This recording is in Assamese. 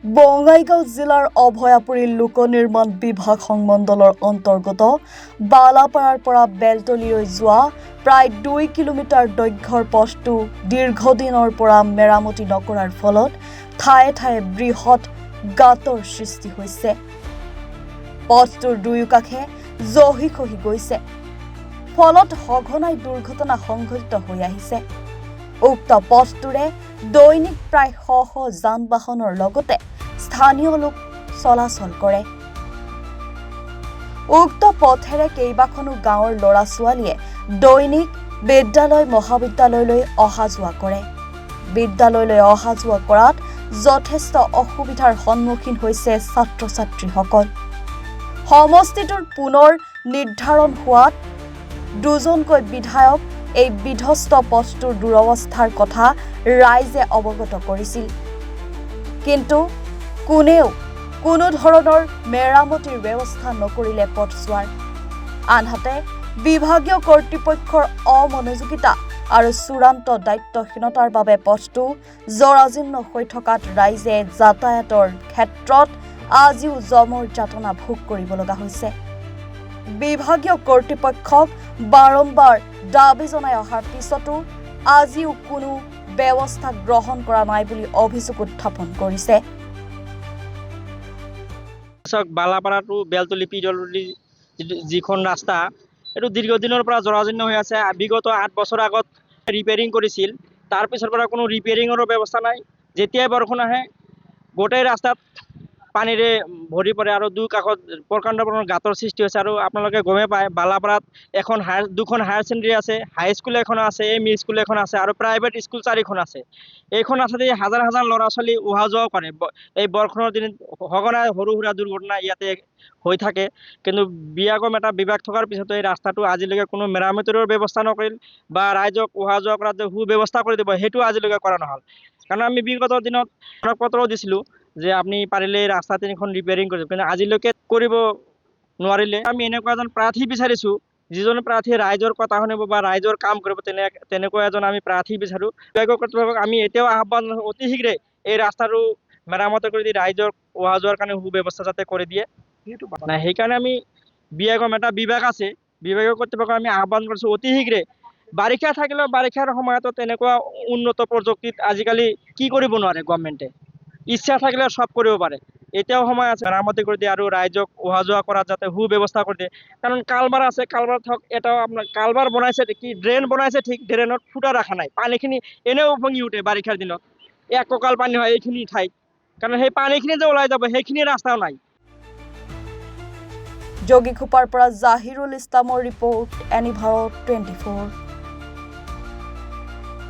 বঙাইগাঁও জিলাৰ অভয়াপুৰী লোক নিৰ্মাণ বিভাগ সংমণ্ডলৰ অন্তৰ্গত বালাপাৰাৰ পৰা বেলতলীলৈ যোৱা প্ৰায় 2 কিলোমিটাৰ দৈৰ্ঘ্যৰ পথটো দীৰ্ঘদিনৰ পৰা মেৰামতি নকৰাৰ ফলত ঠায়ে ঠায়ে বৃহৎ গাঁতৰ সৃষ্টি হৈছে। পথটোৰ দুয়োকাষে জহি খহি গৈছে, ফলত সঘনাই দুৰ্ঘটনা সংঘটিত হৈ আহিছে। উক্ত পথটোৰে দৈনিক প্ৰায় শ যান-বাহনৰ লগতে স্থানীয় লোক চলাচল কৰে। উক্ত পথেৰে কেইবাখনো গাঁৱৰ ল'ৰা-ছোৱালীয়ে দৈনিক বিদ্যালয় মহাবিদ্যালয়লৈ অহা যোৱা কৰে। বিদ্যালয়লৈ অহা যোৱা কৰাত যথেষ্ট অসুবিধাৰ সন্মুখীন হৈছে ছাত্ৰ-ছাত্ৰীসকল। সমষ্টিটোৰ পুনৰ নিৰ্ধাৰণ হোৱাত দুজনকৈ বিধায়ক এই বিধ্বস্ত পথটোৰ দুৰৱস্থাৰ কথা ৰাইজে অৱগত কৰিছিল, কিন্তু কোনেও কোনো ধৰণৰ মেৰামতিৰ ব্যৱস্থা নকৰিলে পথছোৱাৰ। আনহাতে বিভাগীয় কৰ্তৃপক্ষৰ অমনোযোগিতা আৰু চূড়ান্ত দায়িত্বহীনতাৰ বাবে পথটো জৰাজীৰ্ণ হৈ থকাত ৰাইজে যাতায়াতৰ ক্ষেত্ৰত আজিও জমৰ যাতনা ভোগ কৰিব লগা হৈছে। বিভাগীয় কৰ্তৃপক্ষক বাৰম্বাৰ দাবী জনাই অহাৰ পিছতো আজিও কোনো ব্যৱস্থা গ্ৰহণ কৰা নাই বুলি অভিযোগ উত্থাপন কৰিছে। বালাপাৰা টু বেলতলী পিডব্লিউডি যিখন ৰাস্তা, এইটো দীৰ্ঘদিনৰ পৰা জৰাজীৰ্ণ হৈ আছে। বিগত 8 বছৰ আগত ৰিপেয়াৰিং কৰিছিল, তাৰ পিছৰ পৰা কোনো ৰিপেয়াৰিঙৰো ব্যৱস্থা নাই। যেতিয়াই বৰষুণ আহে গোটেই ৰাস্তাত পানীৰে ভৰি পৰে আৰু দুই কাষত প্ৰকাণ্ড গাঁতৰ সৃষ্টি হৈছে। আৰু আপোনালোকে গমে পায়, বালাপাৰাত দুখন হায়াৰ ছেকেণ্ডেৰী আছে, হাইস্কুল এখন আছে, এম ই স্কুল এখন আছে আৰু প্ৰাইভেট স্কুল 4খন আছে। এইখন ৰাস্তাতে হাজাৰ হাজাৰ ল'ৰা-ছোৱালী অহা যোৱাও কৰে। এই বৰষুণৰ দিনত সঘনাই সৰু সুৰা দুৰ্ঘটনা ইয়াতে হৈ থাকে, কিন্তু বিয়াগম এটা বিভাগ থকাৰ পিছতো এই ৰাস্তাটো আজিলৈকে কোনো মেৰামতিৰ ব্যৱস্থা নকৰিল বা ৰাইজক অহা যোৱা কৰাত যে সুব্যৱস্থা কৰি দিব সেইটো আজিলৈকে কৰা নহ'ল। কাৰণ আমি বিগত দিনত পত্ৰও দিছিলোঁ যে আপুনি পাৰিলে এই ৰাস্তা 3খন ৰিপেয়াৰিং কৰিব, কিন্তু আজিলৈকে কৰিব নোৱাৰিলে। আমি এনেকুৱা এজন প্ৰাৰ্থী বিচাৰিছোঁ যিজন প্ৰাৰ্থীয়ে ৰাইজৰ কথা শুনিব বা ৰাইজৰ কাম কৰিব, তেনেকুৱা এজন আমি প্ৰাৰ্থী বিচাৰোঁ। বিভাগীয় কৰ্তৃপক্ষক আমি এতিয়াও আহ্বান অতি শীঘ্ৰে এই ৰাস্তাটো মেৰামতি কৰি দি ৰাইজৰ অহা যোৱাৰ কাৰণে সুব্যৱস্থা যাতে কৰি দিয়ে। সেইকাৰণে আমি বিয়াগম এটা বিভাগ আছে, বিভাগীয় কৰ্তৃপক্ষক আমি আহ্বান কৰিছোঁ অতি শীঘ্ৰে। বাৰিষা থাকিলেও বাৰিষাৰ সময়তো তেনেকুৱা উন্নত প্ৰযুক্তিত আজিকালি কি কৰিব নোৱাৰে গভৰ্ণমেণ্টে, ইচ্ছা থাকিলে সব কৰিব পাৰে। এতিয়াও সময় আছে মেৰামতি কৰি দিয়ে আৰু ৰাইজক অহা যোৱা কৰাত যাতে সুব্যৱস্থা কৰি দিয়ে। কাৰণ কালভাৰ আছে, কালভাৰ থক এটাও আপোনাৰ কালভাৰ বনাইছে কি ড্ৰেইন বনাইছে, ঠিক ড্ৰেইনত ফুটা ৰখা নাই। পানীখিনি এনেও উপঙি উঠে বাৰিষাৰ দিনত, এককাল পানী হয় এইখিনি ঠাইত, কাৰণ সেই পানীখিনি যে ওলাই যাব সেইখিনি ৰাস্তাও নাই। যোগীঘোপাৰ পৰা জাহিৰুল ইছলামৰ ৰিপৰ্ট, এনি ভাৰত 24।